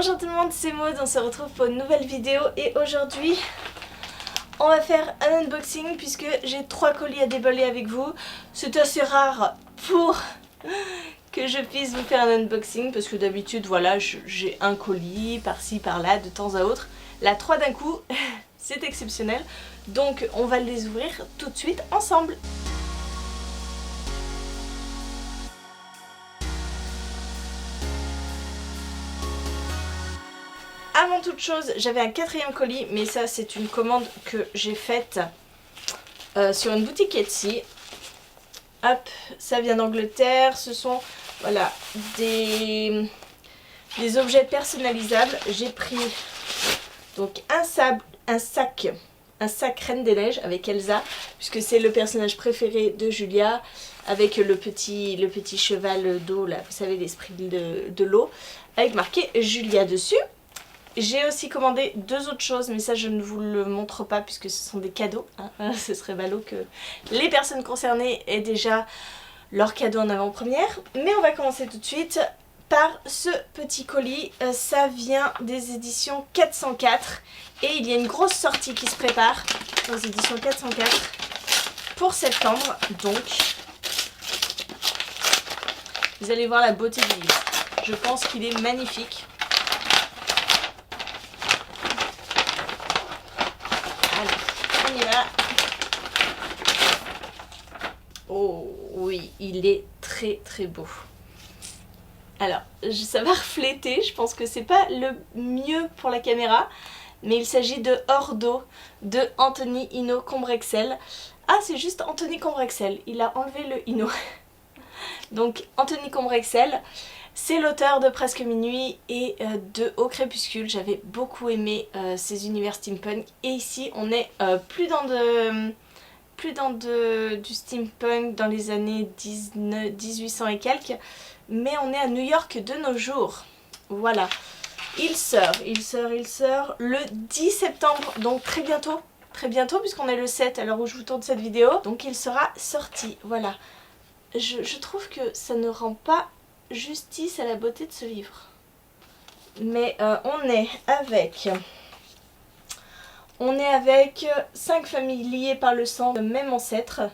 Bonjour tout le monde, c'est Maud, on se retrouve pour une nouvelle vidéo et aujourd'hui on va faire un unboxing puisque j'ai 3 colis à déballer avec vous. C'est assez rare pour que je puisse vous faire un unboxing parce que d'habitude voilà j'ai un colis par-ci par-là de temps à autre. Là 3 d'un coup c'est exceptionnel, donc on va les ouvrir tout de suite ensemble. Avant toute chose, j'avais un 4e colis, mais ça c'est une commande que j'ai faite sur une boutique Etsy. Hop, ça vient d'Angleterre, ce sont voilà, des objets personnalisables. J'ai pris donc un sac Reine des Neiges avec Elsa, puisque c'est le personnage préféré de Julia, avec le petit cheval d'eau là, vous savez, l'esprit de l'eau, avec marqué Julia dessus. J'ai aussi commandé 2 autres choses, mais ça je ne vous le montre pas puisque ce sont des cadeaux. Hein. Ce serait ballot que les personnes concernées aient déjà leur cadeau en avant-première. Mais on va commencer tout de suite par ce petit colis. Ça vient des éditions 404 et il y a une grosse sortie qui se prépare aux éditions 404 pour septembre. Donc, vous allez voir la beauté du livre. Je pense qu'il est magnifique. On y va. Oh oui, il est très très beau. Alors, ça va refléter, je pense que c'est pas le mieux pour la caméra, mais il s'agit de Hors d'eau de Anthony Hinault Combrexel. Ah, c'est juste Anthony Combrexel, il a enlevé le Hinault. Donc Anthony Combrexel, c'est l'auteur de Presque Minuit et de Au Crépuscule. J'avais beaucoup aimé ces univers steampunk. Et ici, on est plus dans du steampunk dans les années 1800 et quelques. Mais on est à New York de nos jours. Voilà. Il sort le 10 septembre. Donc très bientôt puisqu'on est le 7 à l'heure où je vous tourne cette vidéo. Donc il sera sorti. Voilà. Je trouve que ça ne rend pas justice à la beauté de ce livre. Mais on est avec 5 familles liées par le sang de même ancêtre,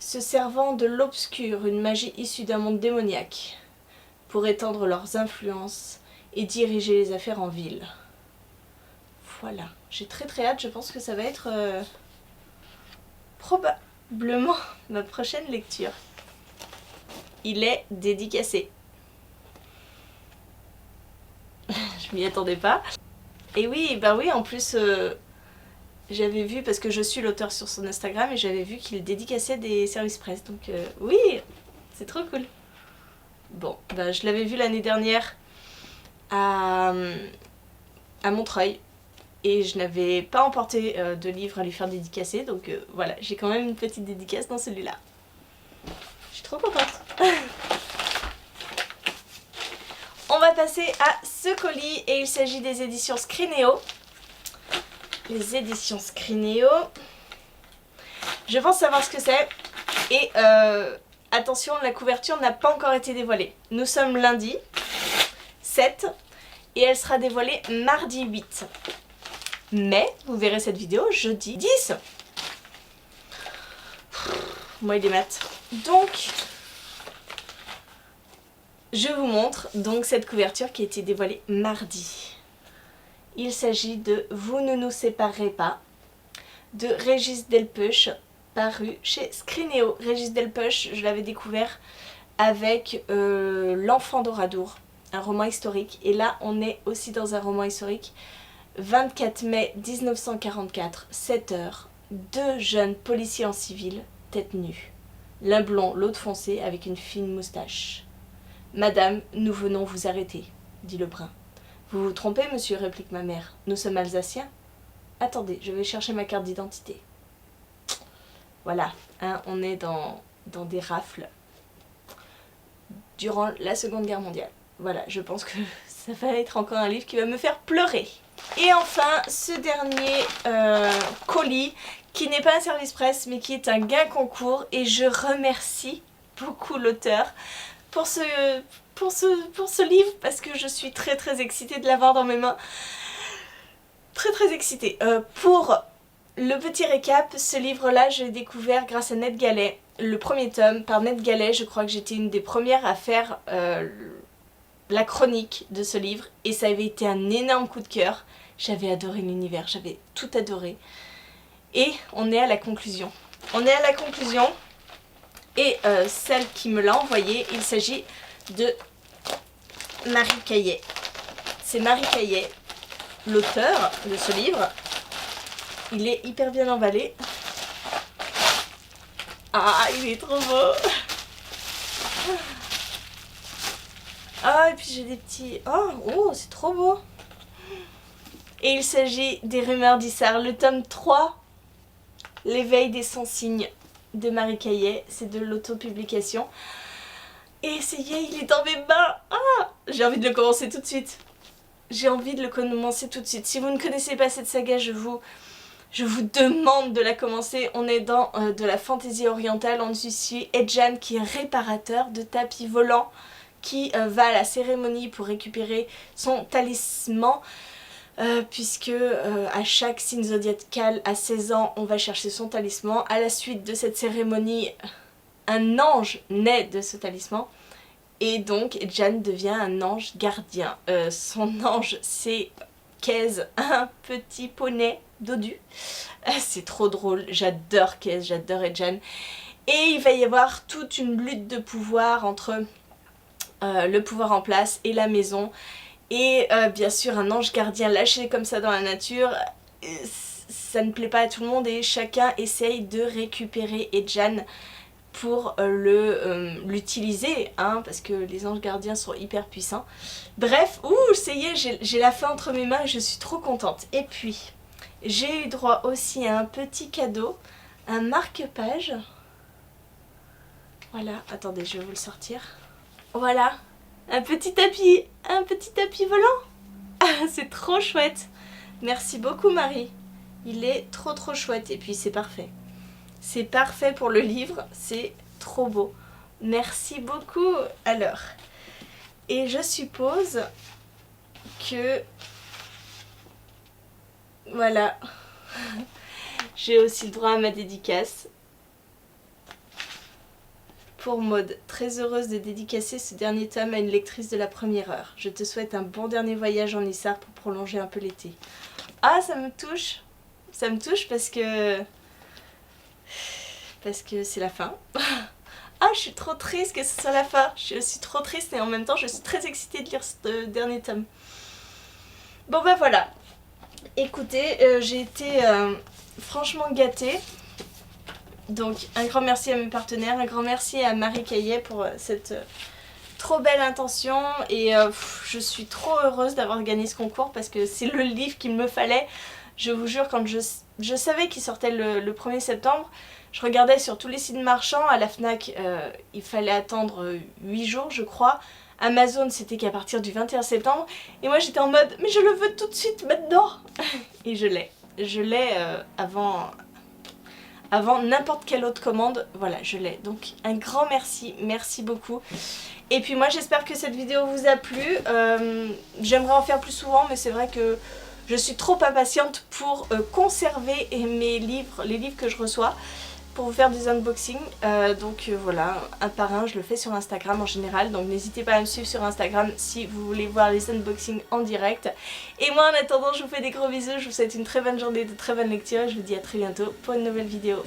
se servant de l'obscur, une magie issue d'un monde démoniaque, pour étendre leurs influences et diriger les affaires en ville. Voilà, j'ai très très hâte, je pense que ça va être probablement ma prochaine lecture. Il est dédicacé. Je m'y attendais pas. Et oui, bah oui, en plus, j'avais vu, parce que je suis l'auteur sur son Instagram, et j'avais vu qu'il dédicaçait des services presse. Donc oui, c'est trop cool. Bon, bah je l'avais vu l'année dernière à Montreuil. Et je n'avais pas emporté de livre à lui faire dédicacer. Donc voilà, j'ai quand même une petite dédicace dans celui-là. Je suis trop contente. On va passer à ce colis et il s'agit des éditions Scrinéo. Les éditions Scrinéo. Je pense savoir ce que c'est. Et attention, la couverture n'a pas encore été dévoilée. Nous sommes lundi 7 et elle sera dévoilée mardi 8. Mais vous verrez cette vidéo jeudi 10. Moi et les maths. Donc, je vous montre donc cette couverture qui a été dévoilée mardi. Il s'agit de Vous ne nous séparerez pas de Régis Delpeuch, paru chez Scrinéo. Régis Delpeuch, je l'avais découvert avec L'Enfant d'Oradour, un roman historique. Et là, on est aussi dans un roman historique. 24 mai 1944, 7 heures, 2 jeunes policiers en civil, tête nue. L'un blond, l'autre foncé, avec une fine moustache. « Madame, nous venons vous arrêter, dit le brun. Vous vous trompez, monsieur, réplique ma mère. Nous sommes alsaciens. Attendez, je vais chercher ma carte d'identité. Voilà, hein, on est dans des rafles durant la Seconde Guerre mondiale. Voilà, je pense que ça va être encore un livre qui va me faire pleurer. Et enfin, ce dernier colis, qui n'est pas un service presse, mais qui est un gain concours. Et je remercie beaucoup l'auteur pour pour ce livre parce que je suis très très excitée de l'avoir dans mes mains. Très très excitée. Pour le petit récap, ce livre-là, je l'ai découvert grâce à Ned Gallet. Le premier tome par Ned Gallet, je crois que j'étais une des premières à faire la chronique de ce livre et ça avait été un énorme coup de cœur. J'avais adoré l'univers, j'avais tout adoré. Et on est à la conclusion. On est à la conclusion et celle qui me l'a envoyé, il s'agit de Marie Caillet. C'est Marie Caillet, l'auteur de ce livre. Il est hyper bien emballé. Ah, il est trop beau. Ah, et puis j'ai des petits... Oh, c'est trop beau. Et il s'agit des Rumeurs d'Issar, le tome 3, L'éveil des sans-signes de Marie Caillet. C'est de l'autopublication. Et ça y est, il est dans mes mains. Ah, j'ai envie de le commencer tout de suite. J'ai envie de le commencer tout de suite. Si vous ne connaissez pas cette saga, je vous demande de la commencer. On est dans de la fantaisie orientale. On suit Edjan qui est réparateur de tapis volants, qui va à la cérémonie pour récupérer son talisman. Puisque à chaque signe zodiacal à 16 ans, on va chercher son talisman. À la suite de cette cérémonie, un ange naît de ce talisman. Et donc, Edjan devient un ange gardien. Son ange, c'est Kez, un petit poney dodu. C'est trop drôle, j'adore Kez, j'adore Edjan. Et il va y avoir toute une lutte de pouvoir entre le pouvoir en place et la maison. Et bien sûr un ange gardien lâché comme ça dans la nature, ça ne plaît pas à tout le monde et chacun essaye de récupérer Edjan pour l'utiliser, hein, parce que les anges gardiens sont hyper puissants. Bref, ça y est, j'ai la fin entre mes mains et je suis trop contente. Et puis, j'ai eu droit aussi à un petit cadeau, un marque-page. Voilà, attendez, je vais vous le sortir. Voilà. Un petit tapis volant. Ah, c'est trop chouette. Merci beaucoup Marie. Il est trop chouette et puis c'est parfait. C'est parfait pour le livre, c'est trop beau. Merci beaucoup. Alors, et je suppose que... Voilà. J'ai aussi le droit à ma dédicace. Pour Maud, très heureuse de dédicacer ce dernier tome à une lectrice de la première heure. Je te souhaite un bon dernier voyage en Issar pour prolonger un peu l'été. Ah, ça me touche. Ça me touche parce que c'est la fin. Ah, je suis trop triste que ce soit la fin. Je suis trop triste et en même temps je suis très excitée de lire ce dernier tome. Bon bah voilà. Écoutez, j'ai été franchement gâtée. Donc un grand merci à mes partenaires, un grand merci à Marie Caillet pour cette trop belle intention et je suis trop heureuse d'avoir gagné ce concours parce que c'est le livre qu'il me fallait. Je vous jure, quand je savais qu'il sortait le 1er septembre, je regardais sur tous les sites marchands. À la Fnac, il fallait attendre 8 jours je crois. Amazon, c'était qu'à partir du 21 septembre. Et moi j'étais en mode, mais je le veux tout de suite maintenant. Et je l'ai. Je l'ai avant n'importe quelle autre commande, voilà, je l'ai. Donc un grand merci, merci beaucoup. Et puis moi j'espère que cette vidéo vous a plu. J'aimerais en faire plus souvent, mais c'est vrai que je suis trop impatiente pour conserver mes livres, les livres que je reçois, pour vous faire des unboxings. Donc voilà, un par un, je le fais sur Instagram en général. Donc n'hésitez pas à me suivre sur Instagram si vous voulez voir les unboxings en direct. Et moi en attendant, je vous fais des gros bisous. Je vous souhaite une très bonne journée, de très bonnes lectures. Je vous dis à très bientôt pour une nouvelle vidéo.